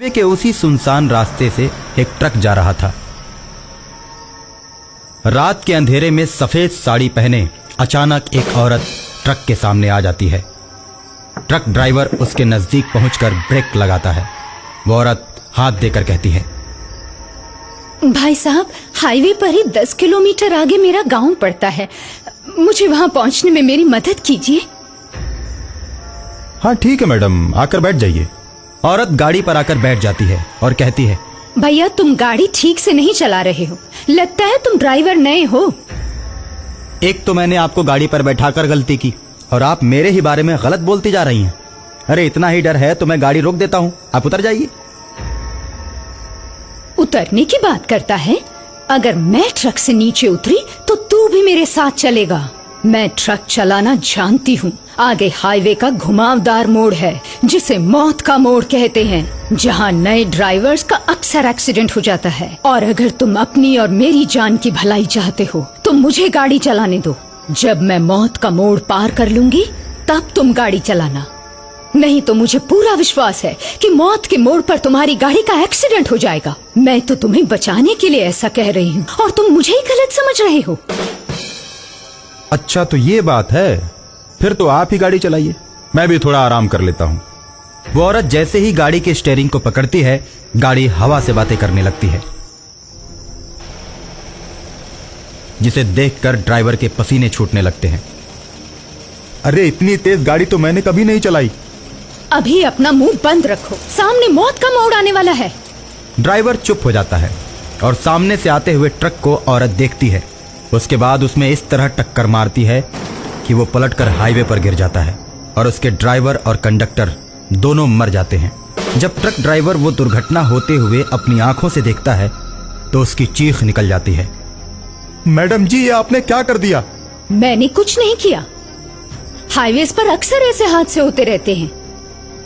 Highway के उसी सुनसान रास्ते से एक ट्रक जा रहा था। रात के अंधेरे में सफेद साड़ी पहने अचानक एक औरत ट्रक के सामने आ जाती है। ट्रक ड्राइवर उसके नजदीक पहुंचकर ब्रेक लगाता है। वो औरत हाथ देकर कहती है, भाई साहब, हाईवे पर ही 10 किलोमीटर आगे मेरा गांव पड़ता है, मुझे वहां पहुंचने में मेरी मदद कीजिए। हाँ ठीक है मैडम, आकर बैठ जाइए। औरत गाड़ी पर आकर बैठ जाती है और कहती है, भैया तुम गाड़ी ठीक से नहीं चला रहे हो, लगता है तुम ड्राइवर नए हो। एक तो मैंने आपको गाड़ी पर बैठाकर गलती की और आप मेरे ही बारे में गलत बोलती जा रही हैं। अरे इतना ही डर है तो मैं गाड़ी रोक देता हूँ, आप उतर जाइए। उतरने की बात करता है? अगर मैं ट्रक से नीचे उतरी तो तू भी मेरे साथ चलेगा। मैं ट्रक चलाना जानती हूँ। आगे हाईवे का घुमावदार मोड़ है जिसे मौत का मोड़ कहते हैं, जहाँ नए ड्राइवर्स का अक्सर एक्सीडेंट हो जाता है। और अगर तुम अपनी और मेरी जान की भलाई चाहते हो तो मुझे गाड़ी चलाने दो। जब मैं मौत का मोड़ पार कर लूंगी तब तुम गाड़ी चलाना, नहीं तो मुझे पूरा विश्वास है कि मौत के मोड़ पर तुम्हारी गाड़ी का एक्सीडेंट हो जाएगा। मैं तो तुम्हें बचाने के लिए ऐसा कह रही हूँ और तुम मुझे ही गलत समझ रहे हो। अच्छा तो ये बात है, फिर तो आप ही गाड़ी चलाइए, मैं भी थोड़ा आराम कर लेता हूँ। वो औरत जैसे ही गाड़ी के स्टीयरिंग को पकड़ती है, गाड़ी हवा से बातें करने लगती है, जिसे देखकर ड्राइवर के पसीने छूटने लगते हैं। अरे इतनी तेज गाड़ी तो मैंने कभी नहीं चलाई। अभी अपना मुंह बंद रखो, सामने मौत का मोड़ आने वाला है। ड्राइवर चुप हो जाता है और सामने से आते हुए ट्रक को औरत देखती है। उसके बाद उसमें इस तरह टक्कर मारती है कि वो पलटकर हाईवे पर गिर जाता है और उसके ड्राइवर और कंडक्टर दोनों मर जाते हैं। जब ट्रक ड्राइवर वो दुर्घटना होते हुए अपनी आंखों से देखता है तो उसकी चीख निकल जाती है। मैडम जी, ये आपने क्या कर दिया? मैंने कुछ नहीं किया। हाईवेज पर अक्सर ऐसे हादसे होते रहते हैं।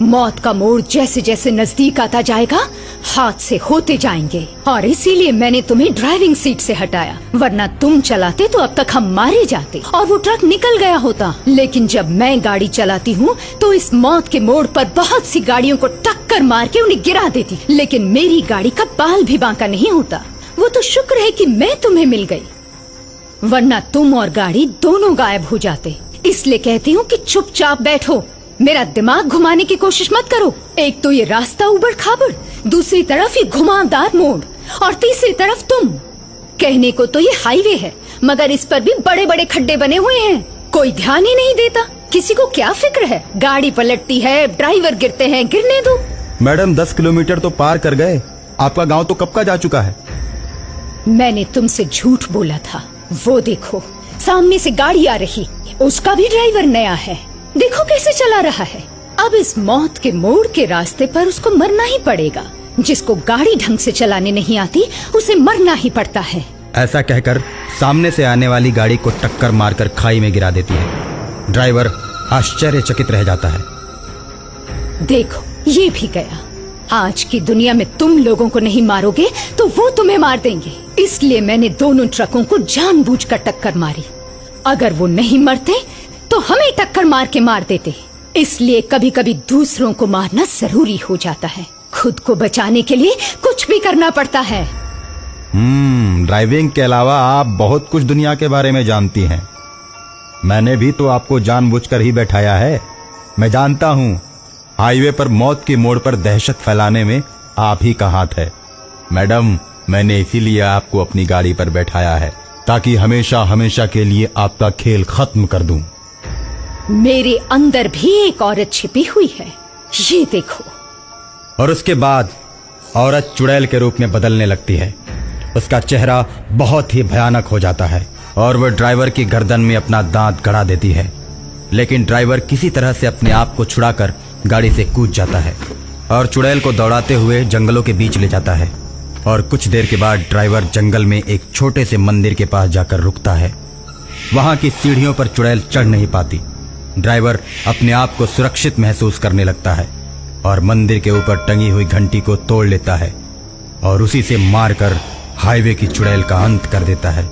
मौत का मोड़ जैसे जैसे नजदीक आता जाएगा हादसे होते जाएंगे, और इसीलिए मैंने तुम्हें ड्राइविंग सीट से हटाया, वरना तुम चलाते तो अब तक हम मारे जाते और वो ट्रक निकल गया होता। लेकिन जब मैं गाड़ी चलाती हूँ तो इस मौत के मोड़ पर बहुत सी गाड़ियों को टक्कर मार के उन्हें गिरा देती, लेकिन मेरी गाड़ी का बाल भी बांका नहीं होता। वो तो शुक्र है कि मैं तुम्हें मिल गई, वरना तुम और गाड़ी दोनों गायब हो जाते। इसलिए कहती हूँ कि चुपचाप बैठो, मेरा दिमाग घुमाने की कोशिश मत करो। एक तो ये रास्ता उबड़ खाबड़, दूसरी तरफ ये घुमावदार मोड़ और तीसरी तरफ तुम। कहने को तो ये हाईवे है, मगर इस पर भी बड़े बड़े खड्डे बने हुए हैं। कोई ध्यान ही नहीं देता। किसी को क्या फिक्र है? गाड़ी पलटती है, ड्राइवर गिरते हैं, गिरने दो। मैडम 10 किलोमीटर तो पार कर गए, आपका गाँव तो कब का जा चुका है। मैंने तुमसे झूठ बोला था। वो देखो सामने से गाड़ी आ रही, उसका भी ड्राइवर नया है, देखो कैसे चला रहा है। अब इस मौत के मोड़ के रास्ते पर उसको मरना ही पड़ेगा। जिसको गाड़ी ढंग से चलाने नहीं आती उसे मरना ही पड़ता है। ऐसा कहकर सामने से आने वाली गाड़ी को टक्कर मारकर खाई में गिरा देती है। ड्राइवर आश्चर्यचकित रह जाता है। देखो ये भी गया। आज की दुनिया में तुम लोगों को नहीं मारोगे तो वो तुम्हें मार देंगे, इसलिए मैंने दोनों ट्रकों को जानबूझकर टक्कर मारी। अगर वो नहीं मरते तो हमें टक्कर मार के मार देते। इसलिए कभी कभी दूसरों को मारना जरूरी हो जाता है। खुद को बचाने के लिए कुछ भी करना पड़ता है। ड्राइविंग के अलावा आप बहुत कुछ दुनिया के बारे में जानती हैं। मैंने भी तो आपको जानबूझकर ही बैठाया है। मैं जानता हूँ हाईवे पर मौत के मोड़ पर दहशत फैलाने में आप ही का हाथ है। मैडम, मैंने इसीलिए आपको अपनी गाड़ी पर बैठाया है ताकि हमेशा हमेशा के लिए आपका खेल खत्म कर दूं। मेरे अंदर भी एक औरत छिपी हुई है, ये देखो। और उसके बाद औरत चुड़ैल के रूप में बदलने लगती है। उसका चेहरा बहुत ही भयानक हो जाता है और वह ड्राइवर की गर्दन में अपना दांत गड़ा देती है। लेकिन ड्राइवर किसी तरह से अपने आप को छुड़ाकर गाड़ी से कूद जाता है और चुड़ैल को दौड़ाते हुए जंगलों के बीच ले जाता है। और कुछ देर के बाद ड्राइवर जंगल में एक छोटे से मंदिर के पास जाकर रुकता है। वहां की सीढ़ियों पर चुड़ैल चढ़ नहीं पाती। ड्राइवर अपने आप को सुरक्षित महसूस करने लगता है और मंदिर के ऊपर टंगी हुई घंटी को तोड़ लेता है और उसी से मारकर हाईवे की चुड़ैल का अंत कर देता है।